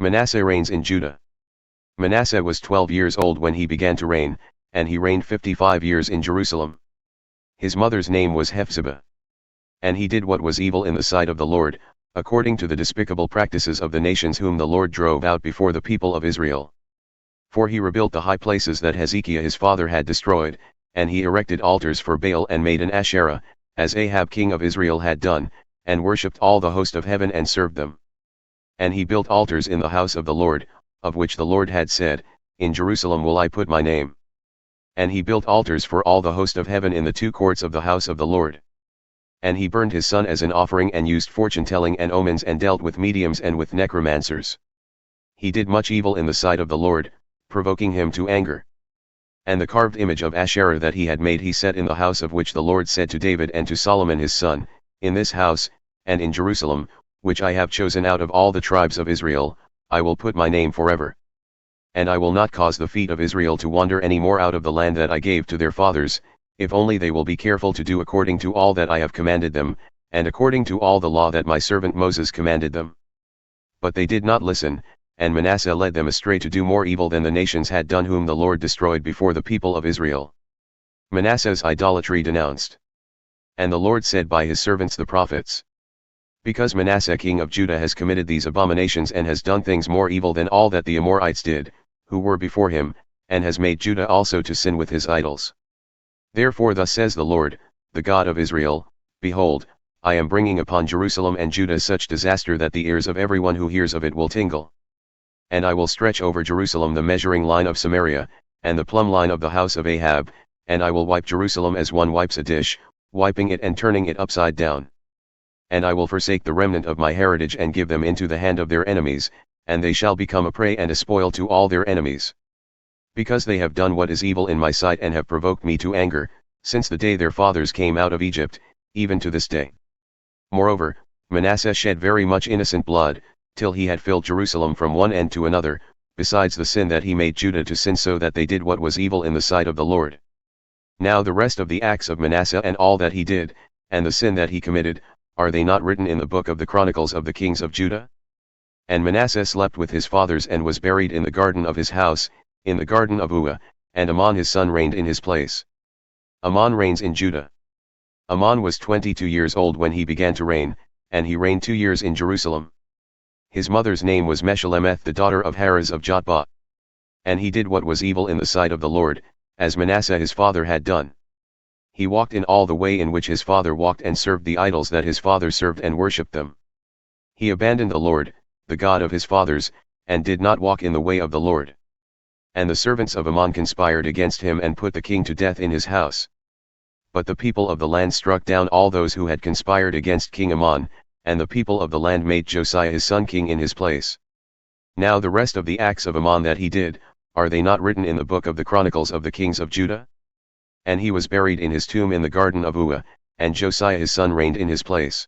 Manasseh reigns in Judah. Manasseh was 12 years old when he began to reign, and he reigned 55 years in Jerusalem. His mother's name was Hephzibah. And he did what was evil in the sight of the Lord, according to the despicable practices of the nations whom the Lord drove out before the people of Israel. For he rebuilt the high places that Hezekiah his father had destroyed, and he erected altars for Baal and made an Asherah, as Ahab king of Israel had done, and worshipped all the host of heaven and served them. And he built altars in the house of the Lord, of which the Lord had said, In Jerusalem will I put my name. And he built altars for all the host of heaven in the two courts of the house of the Lord. And he burned his son as an offering and used fortune-telling and omens and dealt with mediums and with necromancers. He did much evil in the sight of the Lord, provoking him to anger. And the carved image of Asherah that he had made he set in the house of which the Lord said to David and to Solomon his son, In this house, and in Jerusalem, which I have chosen out of all the tribes of Israel, I will put my name forever. And I will not cause the feet of Israel to wander any more out of the land that I gave to their fathers, if only they will be careful to do according to all that I have commanded them, and according to all the law that my servant Moses commanded them. But they did not listen, and Manasseh led them astray to do more evil than the nations had done whom the Lord destroyed before the people of Israel. Manasseh's idolatry denounced. And the Lord said by his servants the prophets, Because Manasseh king of Judah has committed these abominations and has done things more evil than all that the Amorites did, who were before him, and has made Judah also to sin with his idols. Therefore thus says the Lord, the God of Israel, Behold, I am bringing upon Jerusalem and Judah such disaster that the ears of everyone who hears of it will tingle. And I will stretch over Jerusalem the measuring line of Samaria, and the plumb line of the house of Ahab, and I will wipe Jerusalem as one wipes a dish, wiping it and turning it upside down. And I will forsake the remnant of my heritage and give them into the hand of their enemies, and they shall become a prey and a spoil to all their enemies. Because they have done what is evil in my sight and have provoked me to anger, since the day their fathers came out of Egypt, even to this day. Moreover, Manasseh shed very much innocent blood, till he had filled Jerusalem from one end to another, besides the sin that he made Judah to sin so that they did what was evil in the sight of the Lord. Now the rest of the acts of Manasseh and all that he did, and the sin that he committed, are they not written in the book of the Chronicles of the kings of Judah? And Manasseh slept with his fathers and was buried in the garden of his house, in the garden of Uah, and Amon his son reigned in his place. Amon reigns in Judah. Amon was 22 years old when he began to reign, and he reigned 2 years in Jerusalem. His mother's name was Meshullemeth the daughter of Haraz of Jotbah. And he did what was evil in the sight of the Lord, as Manasseh his father had done. He walked in all the way in which his father walked and served the idols that his father served and worshipped them. He abandoned the Lord, the God of his fathers, and did not walk in the way of the Lord. And the servants of Amon conspired against him and put the king to death in his house. But the people of the land struck down all those who had conspired against King Amon, and the people of the land made Josiah his son king in his place. Now the rest of the acts of Amon that he did, are they not written in the book of the Chronicles of the kings of Judah? And he was buried in his tomb in the garden of Uah, and Josiah his son reigned in his place.